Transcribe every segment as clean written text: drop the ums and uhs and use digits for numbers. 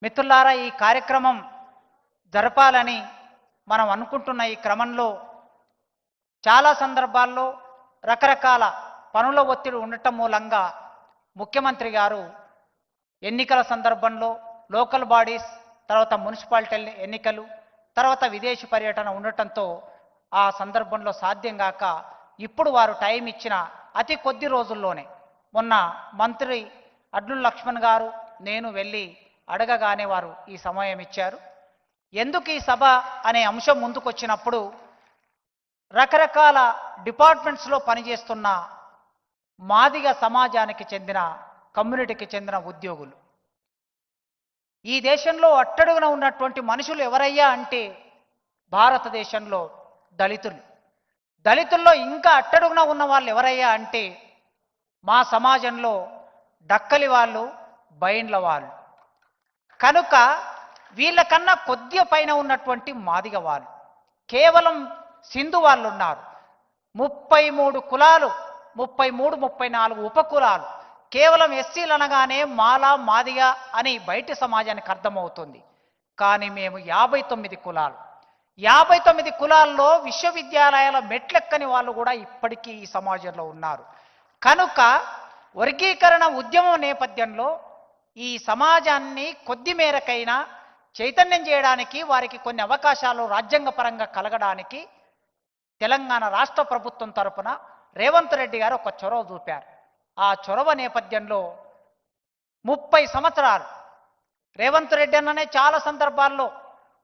మిత్రులారా, ఈ కార్యక్రమం జరపాలని మనం అనుకుంటున్న ఈ క్రమంలో చాలా సందర్భాల్లో రకరకాల పనుల ఒత్తిడి ఉండటం మూలంగా ముఖ్యమంత్రి గారు ఎన్నికల సందర్భంలో లోకల్ బాడీస్, తర్వాత మున్సిపాలిటీ ఎన్నికలు, తర్వాత విదేశీ పర్యటన ఉండటంతో ఆ సందర్భంలో సాధ్యం కాక ఇప్పుడు వారు టైం ఇచ్చిన అతి కొద్ది రోజుల్లోనే మొన్న మంత్రి అడ్లూరి లక్ష్మణ్ గారు నేను వెళ్ళి అడగగానే వారు ఈ సమయం ఇచ్చారు. ఎందుకు ఈ సభ అనే అంశం ముందుకు వచ్చినప్పుడు రకరకాల డిపార్ట్మెంట్స్లో పనిచేస్తున్న మాదిగ సమాజానికి చెందిన కమ్యూనిటీకి చెందిన ఉద్యోగులు, ఈ దేశంలో అట్టడుగున ఉన్నటువంటి మనుషులు ఎవరయ్యా అంటే భారతదేశంలో దళితులు. దళితుల్లో ఇంకా అట్టడుగున ఉన్న వాళ్ళు ఎవరయ్యా అంటే మా సమాజంలో డక్కలి వాళ్ళు, బైండ్ల వాళ్ళు. కనుక వీళ్ళకన్నా కొద్దిగా పైన ఉన్నటువంటి మాదిగ వాళ్ళు, కేవలం సింధు వాళ్ళు ఉన్నారు. 33 కులాలు, 33, 34 ఉపకులాలు. కేవలం ఎస్సీలు అనగానే మాల, మాదిగ అని బయటి సమాజానికి అర్థమవుతుంది. కానీ మేము 59 కులాలు. 59 కులాల్లో విశ్వవిద్యాలయాల మెట్లెక్కని వాళ్ళు కూడా ఇప్పటికీ ఈ సమాజంలో ఉన్నారు. కనుక వర్గీకరణ ఉద్యమం నేపథ్యంలో ఈ సమాజాన్ని కొద్ది మేరకైనా చైతన్యం చేయడానికి, వారికి కొన్ని అవకాశాలు రాజ్యాంగపరంగా కలగడానికి తెలంగాణ రాష్ట్ర ప్రభుత్వం తరఫున రేవంత్ రెడ్డి గారు ఒక చొరవ చూపారు. ఆ చొరవ నేపథ్యంలో 30 సంవత్సరాలు రేవంత్ రెడ్డి అన్ననే చాలా సందర్భాల్లో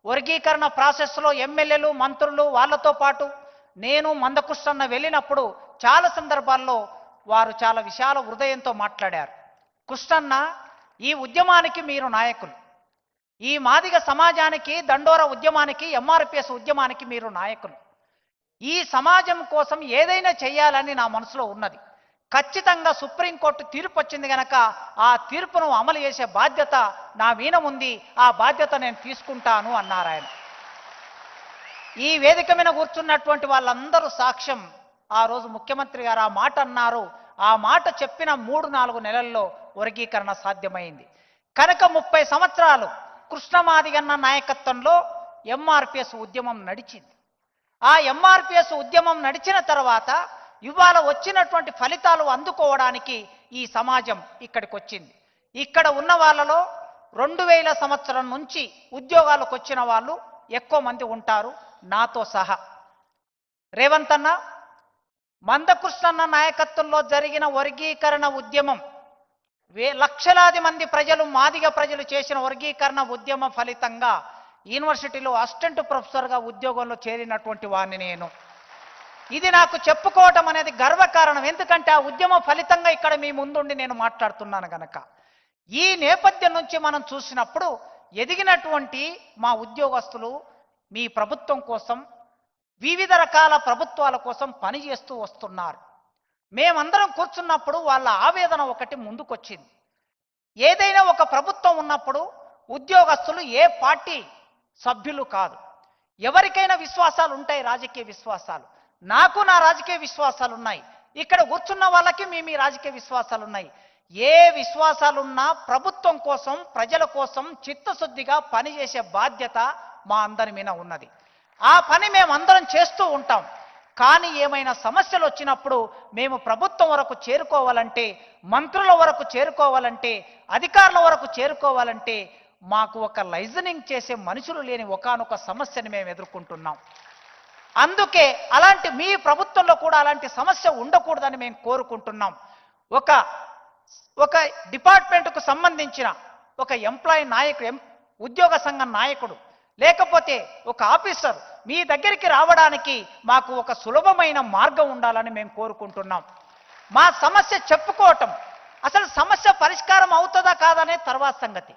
వర్గీకరణ ప్రాసెస్లో ఎమ్మెల్యేలు, మంత్రులు వాళ్ళతో పాటు నేను మందకృష్ణన్న వెళ్ళినప్పుడు చాలా సందర్భాల్లో వారు చాలా విశాల హృదయంతో మాట్లాడారు. కృష్ణన్న, ఈ ఉద్యమానికి మీరు నాయకులు, ఈ మాదిగ సమాజానికి, దండోర ఉద్యమానికి, ఎంఆర్పిఎస్ ఉద్యమానికి మీరు నాయకులు. ఈ సమాజం కోసం ఏదైనా చేయాలని నా మనసులో ఉన్నది. ఖచ్చితంగా సుప్రీంకోర్టు తీర్పు వచ్చింది కనుక ఆ తీర్పును అమలు చేసే బాధ్యత నా మీద ఉంది, ఆ బాధ్యత నేను తీసుకుంటాను అన్నారు ఆయన. ఈ వేదిక మీద కూర్చున్నటువంటి వాళ్ళందరూ సాక్ష్యం. ఆ రోజు ముఖ్యమంత్రి గారు ఆ మాట అన్నారు. ఆ మాట చెప్పిన 3-4 నెలల్లో వర్గీకరణ సాధ్యమైంది. కనుక 30 సంవత్సరాలు కృష్ణమాదిగన్న నాయకత్వంలో ఎంఆర్పిఎస్ ఉద్యమం నడిచింది. ఆ ఎంఆర్పిఎస్ ఉద్యమం నడిచిన తర్వాత ఇవాళ వచ్చినటువంటి ఫలితాలు అందుకోవడానికి ఈ సమాజం ఇక్కడికి వచ్చింది. ఇక్కడ ఉన్న వాళ్ళలో 2000 సంవత్సరం నుంచి ఉద్యోగాలకు వచ్చిన వాళ్ళు ఎక్కువ మంది ఉంటారు, నాతో సహా. రేవంత్ అన్న, మందకృష్ణన్న నాయకత్వంలో జరిగిన వర్గీకరణ ఉద్యమం, లక్షలాది మంది ప్రజలు, మాదిగ ప్రజలు చేసిన వర్గీకరణ ఉద్యమ ఫలితంగా యూనివర్సిటీలో అసిస్టెంట్ ప్రొఫెసర్గా ఉద్యోగంలో చేరినటువంటి వాడిని నేను. ఇది నాకు చెప్పుకోవటం అనేది గర్వకారణం. ఎందుకంటే ఆ ఉద్యమ ఫలితంగా ఇక్కడ మీ ముందుండి నేను మాట్లాడుతున్నాను గనక. ఈ నేపథ్యం నుంచి మనం చూసినప్పుడు ఎదిగినటువంటి మా ఉద్యోగస్తులు మీ ప్రభుత్వం కోసం, వివిధ రకాల ప్రభుత్వాల కోసం పనిచేస్తూ వస్తున్నారు. మేమందరం కూర్చున్నప్పుడు వాళ్ళ ఆవేదన ఒకటి ముందుకొచ్చింది. ఏదైనా ఒక ప్రభుత్వం ఉన్నప్పుడు ఉద్యోగస్తులు ఏ పార్టీ సభ్యులు కాదు. ఎవరికైనా విశ్వాసాలు ఉంటాయి, రాజకీయ విశ్వాసాలు. నాకు నా రాజకీయ విశ్వాసాలు ఉన్నాయి. ఇక్కడ కూర్చున్న వాళ్ళకి మీ రాజకీయ విశ్వాసాలు ఉన్నాయి. ఏ విశ్వాసాలున్నా ప్రభుత్వం కోసం, ప్రజల కోసం చిత్తశుద్ధిగా పనిచేసే బాధ్యత మా అందరి మీద ఉన్నది. ఆ పని మేమందరం చేస్తూ ఉంటాం. కానీ ఏమైనా సమస్యలు వచ్చినప్పుడు మేము ప్రభుత్వం వరకు చేరుకోవాలంటే, మంత్రుల వరకు చేరుకోవాలంటే, అధికారుల వరకు చేరుకోవాలంటే మాకు ఒక లైజనింగ్ చేసే మనుషులు లేని ఒకానొక సమస్యని మేము ఎదుర్కొంటున్నాం. అందుకే అలాంటి మీ ప్రభుత్వంలో కూడా అలాంటి సమస్య ఉండకూడదని మేము కోరుకుంటున్నాం. ఒక డిపార్ట్మెంట్కు సంబంధించిన ఒక ఎంప్లాయీ నాయకుడు, ఉద్యోగ సంఘం నాయకుడు, లేకపోతే ఒక ఆఫీసర్ మీ దగ్గరికి రావడానికి మాకు ఒక సులభమైన మార్గం ఉండాలని మేము కోరుకుంటున్నాం. మా సమస్య చెప్పుకోవటం, అసలు సమస్య పరిష్కారం అవుతుందా కాదనే తర్వాత సంగతి.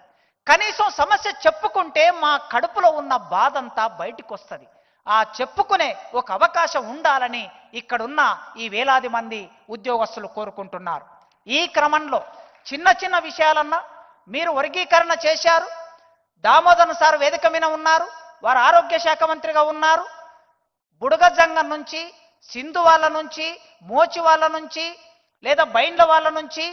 కనీసం సమస్య చెప్పుకుంటే మా కడుపులో ఉన్న బాధంతా బయటికి వస్తుంది. ఆ చెప్పుకునే ఒక అవకాశం ఉండాలని ఇక్కడున్న ఈ వేలాది మంది ఉద్యోగస్తులు కోరుకుంటున్నారు. ఈ క్రమంలో చిన్న చిన్న విషయాలన్నా మీరు వర్గీకరణ చేశారు. దామోదర్ సార్ వేదిక మీద ఉన్నారు, వారు ఆరోగ్య శాఖ మంత్రిగా ఉన్నారు. బుడగజంగం నుంచి, సింధు వాళ్ళ నుంచి, మోచి వాళ్ళ నుంచి, లేదా బైండ్ల వాళ్ళ నుంచి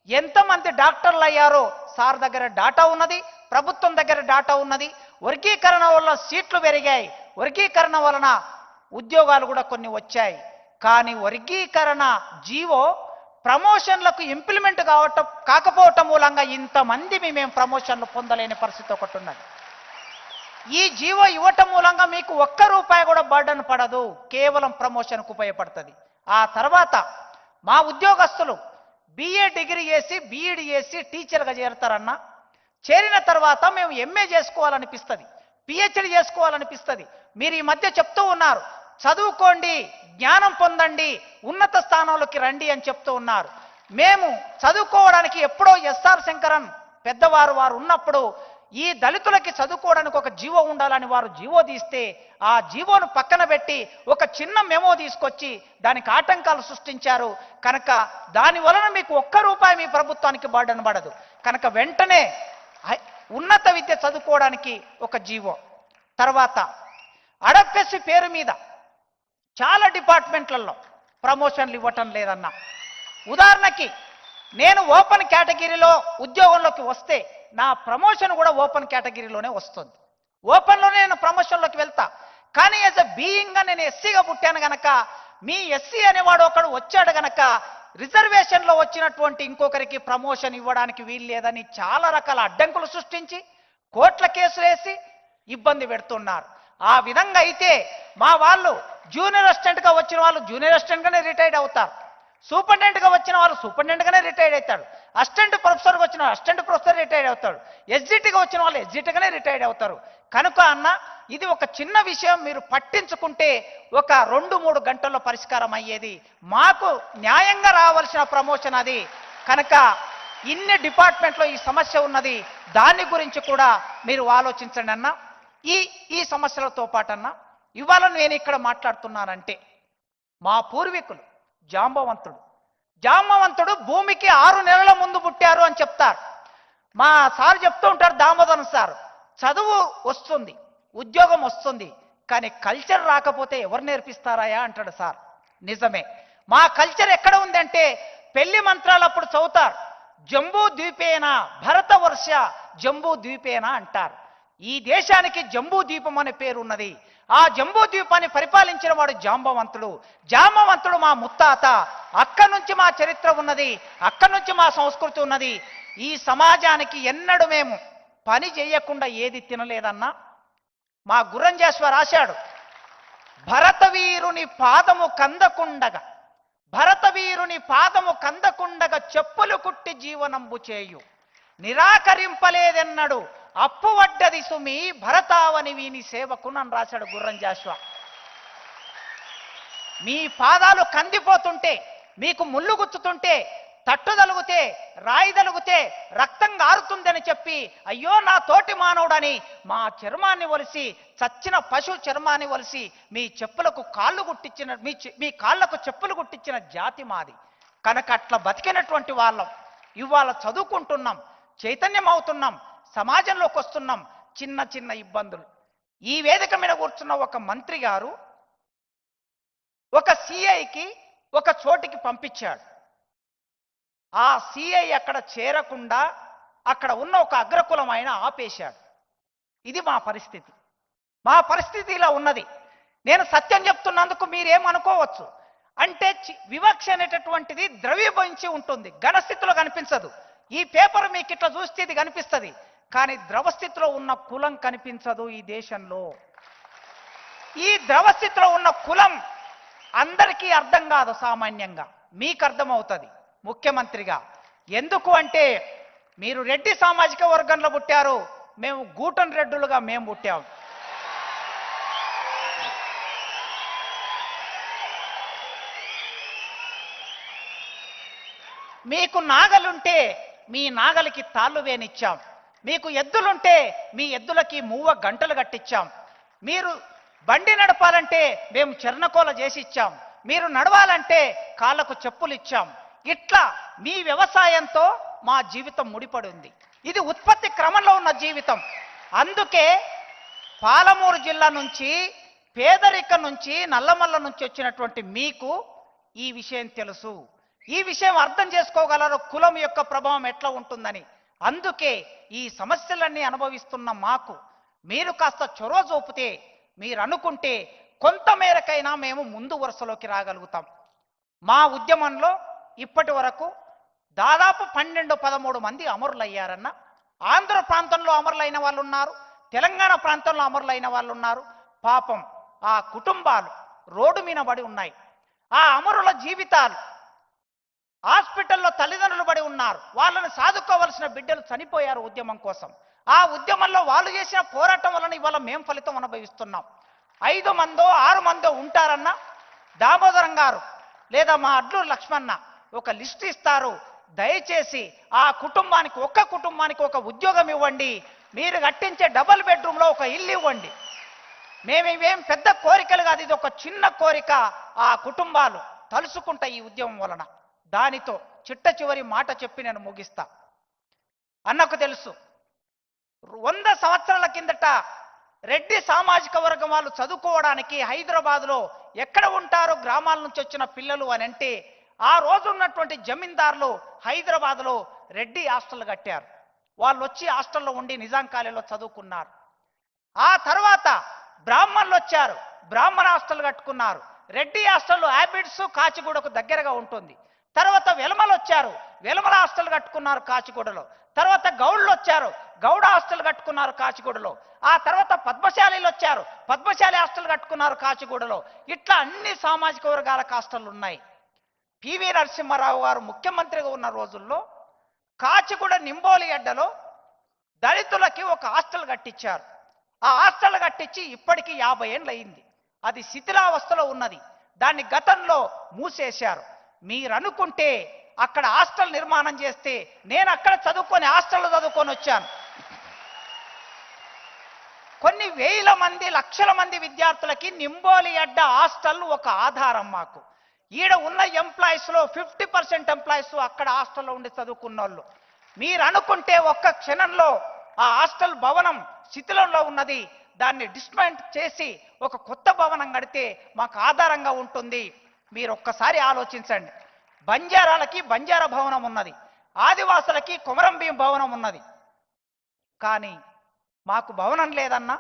ఎంతమంది డాక్టర్లు అయ్యారో సార్ దగ్గర డాటా ఉన్నది, ప్రభుత్వం దగ్గర డాటా ఉన్నది. వర్గీకరణ వల్ల సీట్లు పెరిగాయి, వర్గీకరణ వలన ఉద్యోగాలు కూడా కొన్ని వచ్చాయి. కానీ వర్గీకరణ జీవో ప్రమోషన్లకు ఇంప్లిమెంట్ కాకపోవటం మూలంగా ఇంతమంది మేము ప్రమోషన్లు పొందలేని పరిస్థితి ఒకటి ఉన్నది. ఈ జీవో ఇవ్వటం మూలంగా మీకు ఒక్క రూపాయి కూడా బర్డన్ పడదు, కేవలం ప్రమోషన్కు ఉపయోగపడుతుంది. ఆ తర్వాత మా ఉద్యోగస్తులు BA డిగ్రీ చేసి BEd చేసి టీచర్గా చేరుతారన్నా, చేరిన తర్వాత మేము MA చేసుకోవాలనిపిస్తుంది, PhD చేసుకోవాలనిపిస్తుంది. మీరు ఈ మధ్య చెప్తూ ఉన్నారు, చదువుకోండి, జ్ఞానం పొందండి, ఉన్నత స్థానంలోకి రండి అని చెప్తూ ఉన్నారు. మేము చదువుకోవడానికి ఎప్పుడో SR శంకరన్ పెద్దవారు వారు ఉన్నప్పుడు ఈ దళితులకి చదువుకోవడానికి ఒక జీవో ఉండాలని వారు జీవో తీస్తే ఆ జీవోను పక్కన పెట్టి ఒక చిన్న మెమో తీసుకొచ్చి దానికి ఆటంకాలు సృష్టించారు. కనుక దాని వలన మీకు ఒక్క రూపాయి మీ ప్రభుత్వానికి బర్డన్ పడదు. కనుక వెంటనే ఉన్నత విద్య చదువుకోవడానికి ఒక జీవో. తర్వాత అడప్టెస్ పేరు మీద చాలా డిపార్ట్మెంట్లలో ప్రమోషన్లు ఇవ్వటం లేదన్నా. ఉదాహరణకి నేను ఓపెన్ కేటగిరీలో ఉద్యోగంలోకి వస్తే నా ప్రమోషన్ కూడా ఓపెన్ కేటగిరీలోనే వస్తుంది, ఓపెన్లోనే నేను ప్రమోషన్లోకి వెళ్తా. కానీ యాజ్ ఎ బీయింగ్గా నేను ఎస్సీగా పుట్టాను గనక మీ ఎస్సీ అనేవాడు ఒకడు వచ్చాడు గనక రిజర్వేషన్లో వచ్చినటువంటి ఇంకొకరికి ప్రమోషన్ ఇవ్వడానికి వీలు లేదని చాలా రకాల అడ్డంకులు సృష్టించి కోర్టుల కేసులు వేసి ఇబ్బంది పెడుతున్నారు. ఆ విధంగా అయితే మా వాళ్ళు జూనియర్ అసిస్టెంట్గా వచ్చిన వాళ్ళు జూనియర్ అసిస్టెంట్గానే రిటైర్డ్ అవుతారు, సూపరింటెండెంట్గా వచ్చిన వాళ్ళు సూపరింటెండెంట్గానే రిటైర్డ్ అవుతాడు, అసిస్టెంట్ ప్రొఫెసర్గా వచ్చిన అసిస్టెంట్ ప్రొఫెసర్ రిటైర్డ్ అవుతాడు, ఎస్జిటిగా వచ్చిన వాళ్ళు ఎస్జిటిగానే రిటైర్డ్ అవుతారు. కనుక అన్న ఇది ఒక చిన్న విషయం, మీరు పట్టించుకుంటే ఒక 2-3 గంటల్లో పరిష్కారం అయ్యేది. మాకు న్యాయంగా రావాల్సిన ప్రమోషన్ అది. కనుక ఇన్ని డిపార్ట్మెంట్లో ఈ సమస్య ఉన్నది, దాని గురించి కూడా మీరు ఆలోచించండి అన్న. ఈ సమస్యలతో పాటన్నా ఇవాళ నేను ఇక్కడ మాట్లాడుతున్నానంటే మా పూర్వీకులు జాంబవంతుడు భూమికి 6 నెలల ముందు పుట్టారు అని చెప్తారు. మా సార్ చెప్తూ ఉంటారు, దామోదరన్ సార్, చదువు వస్తుంది, ఉద్యోగం వస్తుంది, కానీ కల్చర్ రాకపోతే ఎవరు నేర్పిస్తారాయా అంటాడు సార్. నిజమే, మా కల్చర్ ఎక్కడ ఉందంటే పెళ్లి మంత్రాలు అప్పుడు చదువుతారు, జంబూ ద్వీపేన భరత వర్ష జంబూ ద్వీపేన అంటారు. ఈ దేశానికి జంబూ ద్వీపం అనే పేరు ఉన్నది. ఆ జంబూ ద్వీపాన్ని పరిపాలించిన వాడు జాంబవంతుడు మా ముత్తాత. అక్కడి నుంచి మా చరిత్ర ఉన్నది, అక్కడి నుంచి మా సంస్కృతి ఉన్నది. ఈ సమాజానికి ఎన్నడూ మేము పని చేయకుండా ఏది తినలేదన్నా. మా గుర్రంజేశ్వర రాశాడు, భరతవీరుని పాదము కందకుండగా చెప్పులు కుట్టి జీవనంబు చేయు, నిరాకరింపలేదెన్నడు అప్పు వడ్డది సుమి భరతావని వీని సేవకును అని రాశాడు గుర్రంజాశ్వ. మీ పాదాలు కందిపోతుంటే, మీకు ముళ్ళు గుచ్చుతుంటే, తట్టుదలుగుతే, రాయిదలుగుతే రక్తం గారుతుందని చెప్పి అయ్యో నా తోటి మానవుడని మా చర్మాన్ని ఒలిసి, చచ్చిన పశు చర్మాన్ని ఒలిసి మీ చెప్పులకు కాళ్ళు గుట్టించిన మీ కాళ్లకు చెప్పులు గుట్టించిన జాతి మాది. కనుక అట్లా బతికినటువంటి వాళ్ళం ఇవాళ చదువుకుంటున్నాం, చైతన్యం అవుతున్నాం, సమాజంలోకి వస్తున్నాం. చిన్న ఇబ్బందులు. ఈ వేదిక మీద కూర్చున్న ఒక మంత్రి గారు ఒక సిఐకి ఒక చోటికి పంపించాడు. ఆ సిఐ అక్కడ చేరకుండా అక్కడ ఉన్న ఒక అగ్రకులం ఆయన ఆపేశాడు. ఇది మా పరిస్థితి ఇలా ఉన్నది. నేను సత్యం చెప్తున్నందుకు మీరేమనుకోవచ్చు అంటే వివక్ష అనేటటువంటిది ద్రవీభవించి ఉంటుంది, ఘనస్థితిలో కనిపించదు. ఈ పేపర్ మీకు ఇట్లా చూస్తే ఇది కనిపిస్తుంది, కానీ ద్రవస్థితిలో ఉన్న కులం కనిపించదు ఈ దేశంలో. ఈ ద్రవస్థితిలో ఉన్న కులం అందరికీ అర్థం కాదు, సామాన్యంగా మీకు అర్థమవుతుంది ముఖ్యమంత్రిగా. ఎందుకు అంటే మీరు రెడ్డి సామాజిక వర్గంలో పుట్టారు, మేము గూటన్ రెడ్డులుగా మేము పుట్టాము. మీకు నాగలుంటే మీ నాగలికి తాళ్ళు వేనిచ్చాం, మీకు ఎద్దులుంటే మీ ఎద్దులకి 3 గంటలు కట్టించాం, మీరు బండి నడపాలంటే మేము చెర్నకోల చేసి ఇచ్చాం, మీరు నడవాలంటే కాళ్ళకు చెప్పులు ఇచ్చాం. ఇట్లా మీ వ్యవసాయంతో మా జీవితం ముడిపడి ఉంది. ఇది ఉత్పత్తి క్రమంలో ఉన్న జీవితం. అందుకే పాలమూరు జిల్లా నుంచి, పేదరికం నుంచి, నల్లమల్ల నుంచి వచ్చినటువంటి మీకు ఈ విషయం తెలుసు, ఈ విషయం అర్థం చేసుకోగలరు కులం యొక్క ప్రభావం ఎట్లా ఉంటుందని. అందుకే ఈ సమస్యలన్నీ అనుభవిస్తున్న మాకు మీరు కాస్త చొరవ చూపితే, మీరు అనుకుంటే కొంతమేరకైనా మేము ముందు వరుసలోకి రాగలుగుతాం. మా ఉద్యమంలో ఇప్పటి వరకు దాదాపు 12-13 మంది అమరులయ్యారన్న. ఆంధ్ర ప్రాంతంలో అమరులైన వాళ్ళు ఉన్నారు, తెలంగాణ ప్రాంతంలో అమరులైన వాళ్ళు ఉన్నారు. పాపం ఆ కుటుంబాలు రోడ్డు మీద పడి ఉన్నాయి. ఆ అమరుల జీవితాలు హాస్పిటల్లో తల్లిదండ్రులు పడి ఉన్నారు. వాళ్ళని సాదుకోవలసిన బిడ్డలు చనిపోయారు ఉద్యమం కోసం. ఆ ఉద్యమంలో వాళ్ళు చేసిన పోరాటం వలన ఇవాళ మేం ఫలితం అనుభవిస్తున్నాం. 5 మందో 6 మందో ఉంటారన్న. దామోదరం గారు లేదా మా అడ్లూరు లక్ష్మణ ఒక లిస్ట్ ఇస్తారు. దయచేసి ఆ కుటుంబానికి, ఒక్క కుటుంబానికి ఒక ఉద్యోగం ఇవ్వండి, మీరు కట్టించే డబుల్ బెడ్రూమ్లో ఒక ఇల్లు ఇవ్వండి. మేమేం పెద్ద కోరికలు కాదు, ఇది ఒక చిన్న కోరిక. ఆ కుటుంబాలు తలుసుకుంటా ఈ ఉద్యమం వలన. దానితో చిట్ట చివరి మాట చెప్పి నేను ముగిస్తా. అన్నకు తెలుసు, 100 సంవత్సరాల కిందట రెడ్డి సామాజిక వర్గం వాళ్ళు చదువుకోవడానికి హైదరాబాద్లో ఎక్కడ ఉంటారో గ్రామాల నుంచి వచ్చిన పిల్లలు అని అంటే, ఆ రోజు ఉన్నటువంటి జమీందారులు హైదరాబాద్లో రెడ్డి హాస్టల్ కట్టారు. వాళ్ళు వచ్చి హాస్టల్లో ఉండి నిజాం కాలేజీలో చదువుకున్నారు. ఆ తర్వాత బ్రాహ్మణులు వచ్చారు, బ్రాహ్మణ హాస్టల్ కట్టుకున్నారు. రెడ్డి హాస్టల్ హ్యాబిట్స్ కాచిగూడకు దగ్గరగా ఉంటుంది. తర్వాత వెలమలు వచ్చారు, వెలమల హాస్టల్ కట్టుకున్నారు కాచిగూడలో. తర్వాత గౌడ్లు వచ్చారు, గౌడ హాస్టల్ కట్టుకున్నారు కాచిగూడలో. ఆ తర్వాత పద్మశాలీలు వచ్చారు, పద్మశాలి హాస్టల్ కట్టుకున్నారు కాచిగూడలో. ఇట్లా అన్ని సామాజిక వర్గాల హాస్టళ్ళు ఉన్నాయి. పివి నరసింహారావు గారు ముఖ్యమంత్రిగా ఉన్న రోజుల్లో కాచిగూడ నింబోలి అడ్డలో దళితులకి ఒక హాస్టల్ కట్టించారు. ఆ హాస్టల్ కట్టించి ఇప్పటికీ 50 ఏళ్ళు అయింది. అది శిథిలావస్థలో ఉన్నది. దాన్ని గతంలో మూసేశారు. మీరు అనుకుంటే అక్కడ హాస్టల్ నిర్మాణం చేస్తే, నేను అక్కడ చదువుకొని హాస్టల్లో చదువుకొని వచ్చాను. కొన్ని వేల మంది, లక్షల మంది విద్యార్థులకి నింబోలి అడ్డ హాస్టల్ ఒక ఆధారం. మాకు ఈడ ఉన్న ఎంప్లాయీస్లో 50% ఎంప్లాయీస్ అక్కడ హాస్టల్లో ఉండి చదువుకున్న వాళ్ళు. మీరు అనుకుంటే ఒక్క క్షణంలో ఆ హాస్టల్ భవనం శిథిలంలో ఉన్నది, దాన్ని డిస్మెంట్ చేసి ఒక కొత్త భవనం కడితే మాకు ఆధారంగా ఉంటుంది. మీరు ఒక్కసారి ఆలోచించండి. బంజారాలకి బంజారా భవనం ఉన్నది, ఆదివాసులకి కొమరం భీం భవనం ఉన్నది. కానీ మాకు భవనం లేదన్నా.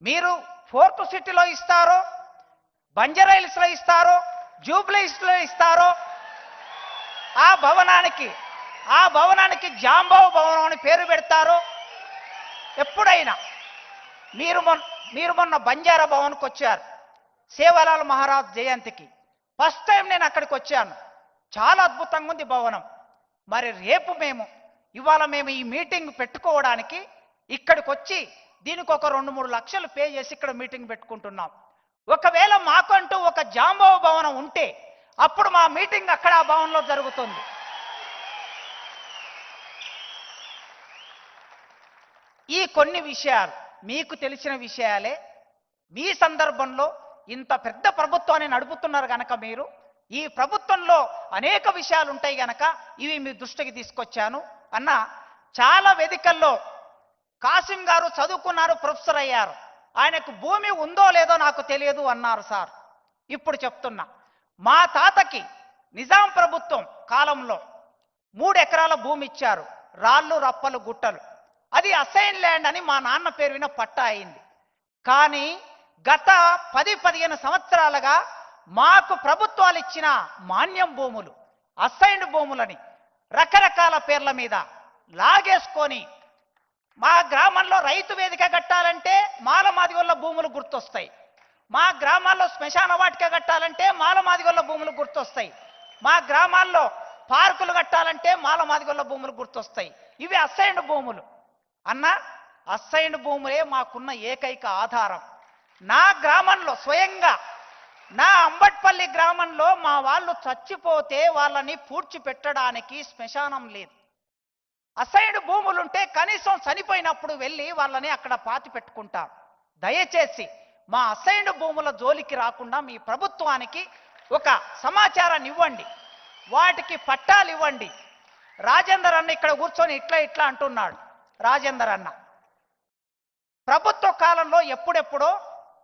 మీరు ఫోర్త్ సిటీలో ఇస్తారో, బంజారా హిల్స్లో ఇస్తారో, జూబ్లీ హిల్స్లో ఇస్తారో, ఆ భవనానికి జాంబావు భవనం అని పేరు పెడతారో. ఎప్పుడైనా మీరు మొన్న బంజారా భవన్కి వచ్చారు, సేవలాల్ మహారాజ్ జయంతికి. ఫస్ట్ టైం నేను అక్కడికి వచ్చాను. చాలా అద్భుతంగా ఉంది భవనం. మరి రేపు ఇవాళ మేము ఈ మీటింగ్ పెట్టుకోవడానికి ఇక్కడికి వచ్చి దీనికి ఒక 2-3 లక్షలు పే చేసి ఇక్కడ మీటింగ్ పెట్టుకుంటున్నాం. ఒకవేళ మాకంటూ ఒక జాంబావు భవనం ఉంటే అప్పుడు మా మీటింగ్ అక్కడ ఆ భవనంలో జరుగుతుంది. ఈ కొన్ని విషయాలు మీకు తెలిసిన విషయాలే. మీ సందర్భంలో ఇంత పెద్ద ప్రభుత్వాన్ని నడుపుతున్నారు గనక, మీరు ఈ ప్రభుత్వంలో అనేక విషయాలు ఉంటాయి గనక ఇవి మీ దృష్టికి తీసుకొచ్చాను. అన్న, చాలా వేదికల్లో కాసిం గారు చదువుకున్నారు, ప్రొఫెసర్ అయ్యారు, ఆయనకు భూమి ఉందో లేదో నాకు తెలియదు అన్నారు సార్. ఇప్పుడు చెప్తున్నా, మా తాతకి నిజాం ప్రభుత్వం కాలంలో 3 ఎకరాల భూమి ఇచ్చారు, రాళ్ళు రప్పలు గుట్టలు. అది అసైన్ ల్యాండ్ అని మా నాన్న పేరు విన పట్టా అయింది. కానీ గత 10-15 సంవత్సరాలుగా మాకు ప్రభుత్వాలు ఇచ్చిన మాన్యం భూములు, అసైన్డ్ భూములని రకరకాల పేర్ల మీద లాగేసుకొని, మా గ్రామంలో రైతు వేదిక కట్టాలంటే మాలమాదిగొల్ల భూములు గుర్తొస్తాయి, మా గ్రామాల్లో శ్మశాన వాటిక కట్టాలంటే మాలమాదిగొల్ల భూములు గుర్తొస్తాయి, మా గ్రామాల్లో పార్కులు కట్టాలంటే మాలమాదిగొల్ల భూములు గుర్తొస్తాయి. ఇవి అసైన్డ్ భూములు. అన్న, అసైన్డ్ భూములే మాకున్న ఏకైక ఆధారం. నా గ్రామంలో స్వయంగా, నా అంబట్పల్లి గ్రామంలో మా వాళ్ళు చచ్చిపోతే వాళ్ళని పూడ్చిపెట్టడానికి శ్మశానం లేదు. అసైన్డ్ భూములుంటే కనీసం చనిపోయినప్పుడు వెళ్ళి వాళ్ళని అక్కడ పాతి పెట్టుకుంటాం. దయచేసి మా అసైన్డ్ భూముల జోలికి రాకుండా మీ ప్రభుత్వానికి ఒక సమాచారాన్ని ఇవ్వండి, వాటికి పట్టాలు ఇవ్వండి. రాజేందర్ అన్న ఇక్కడ కూర్చొని ఇట్లా అంటున్నాడు. రాజేందర్ అన్న, ప్రభుత్వ కాలంలో ఎప్పుడెప్పుడో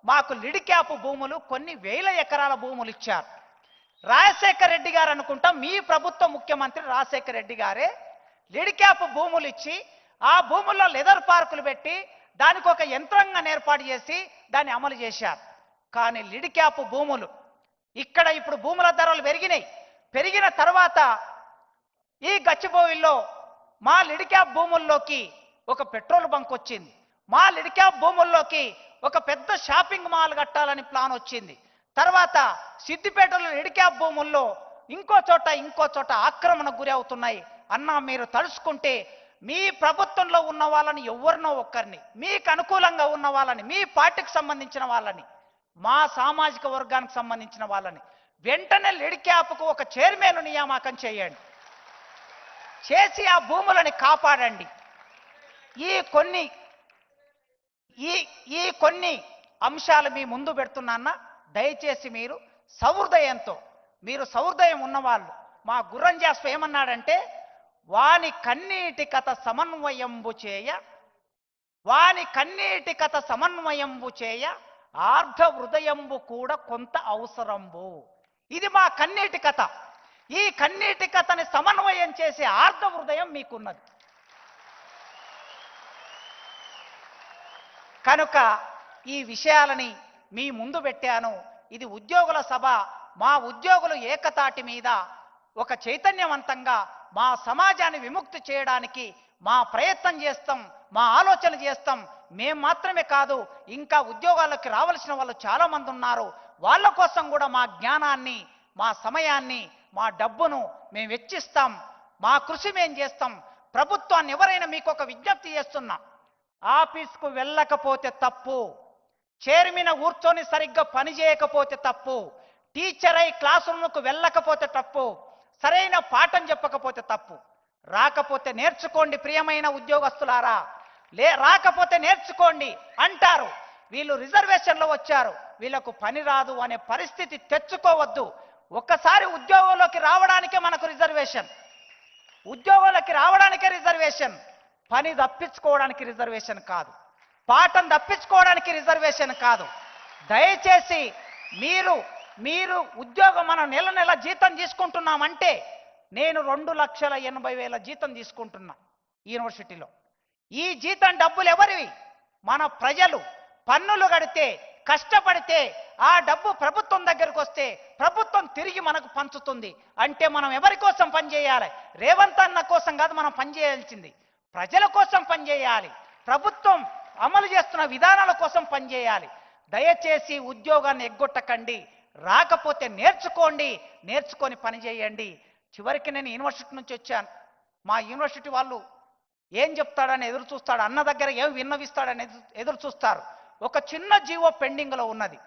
మాకు లిడ్ క్యాప్ భూములు కొన్ని వేల ఎకరాల భూములు ఇచ్చారు. రాజశేఖర్ రెడ్డి గారు అనుకుంటా, మీ ప్రభుత్వ ముఖ్యమంత్రి రాజశేఖర్ రెడ్డి గారే లిడ్ క్యాప్ భూములు ఇచ్చి ఆ భూముల్లో లెదర్ పార్కులు పెట్టి దానికి ఒక యంత్రాంగాన్ని ఏర్పాటు చేసి దాన్ని అమలు చేశారు. కానీ లిడ్ క్యాప్ భూములు ఇక్కడ ఇప్పుడు భూముల ధరలు పెరిగినాయి. పెరిగిన తర్వాత ఈ గచ్చిబౌలిలో మా లిడ్ క్యాప్ భూముల్లోకి ఒక పెట్రోల్ బంక్ వచ్చింది. మా లిడ్ క్యాప్ భూముల్లోకి ఒక పెద్ద షాపింగ్ మాల్ కట్టాలని ప్లాన్ వచ్చింది. తర్వాత సిద్దిపేటలో లిడ్ క్యాప్ భూముల్లో ఇంకో చోట ఆక్రమణకు గురి అవుతున్నాయి. అన్నా మీరు తలుచుకుంటే మీ ప్రభుత్వంలో ఉన్న వాళ్ళని ఎవరినో ఒక్కరిని, మీకు అనుకూలంగా ఉన్న వాళ్ళని, మీ పార్టీకి సంబంధించిన వాళ్ళని, మా సామాజిక వర్గానికి సంబంధించిన వాళ్ళని వెంటనే లిడ్ క్యాప్కు ఒక చైర్మన్ నియామకం చేయండి. చేసి ఆ భూములని కాపాడండి. ఈ కొన్ని అంశాలు మీ ముందు పెడుతున్నా. దయచేసి మీరు సహృదయం ఉన్నవాళ్ళు, మా గుర్రంజాస్ప ఏమన్నాడంటే, వాని కన్నీటి కథ సమన్వయంబు చేయ ఆర్ధ హృదయంబు కూడా కొంత అవసరంబు. ఇది మా కన్నీటి కథ. ఈ కన్నీటి కథని సమన్వయం చేసే ఆర్ధ హృదయం మీకున్నది. కనుక ఈ విషయాలని మీ ముందు పెట్టాను. ఇది ఉద్యోగుల సభ. మా ఉద్యోగులు ఏకతాటి మీద ఒక చైతన్యవంతంగా మా సమాజాన్ని విముక్తి చేయడానికి మా ప్రయత్నం చేస్తాం, మా ఆలోచన చేస్తాం. మేము మాత్రమే కాదు, ఇంకా ఉద్యోగాల్లోకి రావాల్సిన వాళ్ళు చాలా మంది ఉన్నారు. వాళ్ళ కోసం కూడా మా జ్ఞానాన్ని, మా సమయాన్ని, మా డబ్బును మేము వెచ్చిస్తాం. మా కృషి మేము చేస్తాం. ప్రభుత్వాన్ని ఎవరైనా మీకు ఒక విజ్ఞప్తి చేస్తున్నా, ఆఫీస్కు వెళ్ళకపోతే తప్పు, చైర్మన్ కూర్చొని సరిగ్గా పని చేయకపోతే తప్పు, టీచర్ అయి క్లాస్ రూమ్కు వెళ్ళకపోతే తప్పు, సరైన పాఠం చెప్పకపోతే తప్పు. రాకపోతే నేర్చుకోండి ప్రియమైన ఉద్యోగస్తులారా, రాకపోతే నేర్చుకోండి అంటారు. వీళ్ళు రిజర్వేషన్లో వచ్చారు, వీళ్ళకు పని రాదు అనే పరిస్థితి తెచ్చుకోవద్దు. ఒక్కసారి ఉద్యోగంలోకి రావడానికే మనకు రిజర్వేషన్, పని తప్పించుకోవడానికి రిజర్వేషన్ కాదు, పాఠం తప్పించుకోవడానికి రిజర్వేషన్ కాదు. దయచేసి మీరు ఉద్యోగం మనం నెల జీతం తీసుకుంటున్నామంటే, నేను 2,80,000 జీతం తీసుకుంటున్నా యూనివర్సిటీలో. ఈ జీతం డబ్బులు ఎవరివి? మన ప్రజలు పన్నులు కడితే, కష్టపడితే ఆ డబ్బు ప్రభుత్వం దగ్గరకు వస్తే ప్రభుత్వం తిరిగి మనకు పంచుతుంది. అంటే మనం ఎవరి కోసం పనిచేయాలి? రేవంత్ అన్న కోసం కాదు మనం పనిచేయాల్సింది, ప్రజల కోసం పనిచేయాలి. ప్రభుత్వం అమలు చేస్తున్న విధానాల కోసం పనిచేయాలి. దయచేసి ఉద్యోగాన్ని ఎగ్గొట్టకండి. రాకపోతే నేర్చుకోండి, నేర్చుకొని పనిచేయండి. చివరికి నేను యూనివర్సిటీ నుంచి వచ్చాను. మా యూనివర్సిటీ వాళ్ళు ఏం చెప్తాడని ఎదురు చూస్తాడు, అన్న దగ్గర ఏం విన్నవిస్తాడని ఎదురు చూస్తారు. ఒక చిన్న జీవో పెండింగ్లో ఉన్నది.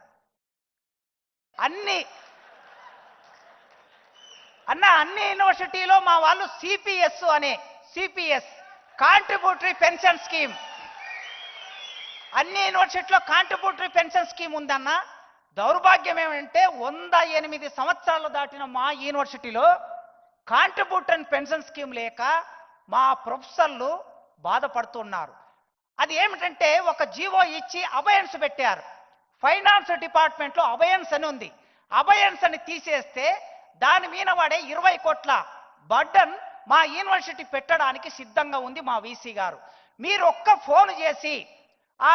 అన్ని యూనివర్సిటీలో మా వాళ్ళు సిపిఎస్ కాంట్రిబ్యూటరీ పెన్షన్ స్కీమ్, అన్ని యూనివర్సిటీలో కాంట్రిబ్యూటరీ పెన్షన్ స్కీమ్ ఉందన్న. దౌర్భాగ్యం ఏమంటే 108 సంవత్సరాలు దాటిన మా యూనివర్సిటీలో కాంట్రిబ్యూటరీ పెన్షన్ స్కీమ్ లేక మా ప్రొఫెసర్లు బాధపడుతున్నారు. అది ఏమిటంటే, ఒక జీవో ఇచ్చి అబయన్స్ పెట్టారు. ఫైనాన్స్ డిపార్ట్మెంట్లో అబయన్స్ అని ఉంది. అబయన్స్ అని తీసేస్తే దాని మీద వాడే 20 కోట్ల బర్డన్ మా యూనివర్సిటీ పెట్టడానికి సిద్ధంగా ఉంది మా వీసీ గారు. మీరు ఒక్క ఫోన్ చేసి ఆ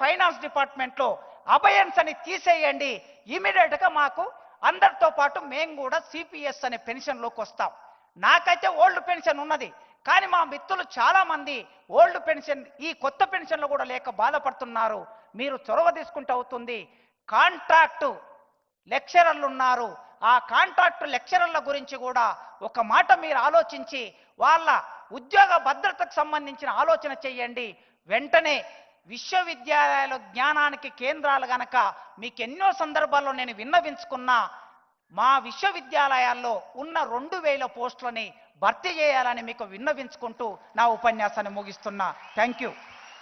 ఫైనాన్స్ డిపార్ట్మెంట్లో అబయన్స్ అని తీసేయండి, ఇమీడియట్గా మాకు అందరితో పాటు మేము కూడా సిపిఎస్ అనే పెన్షన్లోకి వస్తాం. నాకైతే ఓల్డ్ పెన్షన్ ఉన్నది, కానీ మా మిత్రులు చాలా మంది ఓల్డ్ పెన్షన్, ఈ కొత్త పెన్షన్లు కూడా లేక బాధపడుతున్నారు. మీరు చొరవ తీసుకుంటూ అవుతుంది. కాంట్రాక్టు లెక్చరర్లు ఉన్నారు, ఆ కాంట్రాక్టు లెక్చరర్ల గురించి కూడా ఒక మాట మీరు ఆలోచించి వాళ్ళ ఉద్యోగ భద్రతకు సంబంధించిన ఆలోచన చేయండి. వెంటనే విశ్వవిద్యాలయాల జ్ఞానానికి కేంద్రాలు గనక మీకు ఎన్నో సందర్భాల్లో నేను విన్నవించుకున్నా, మా విశ్వవిద్యాలయాల్లో ఉన్న 2,000 పోస్టులని భర్తీ చేయాలని మీకు విన్నవించుకుంటూ నా ఉపన్యాసాన్ని ముగిస్తున్నా. Thank you.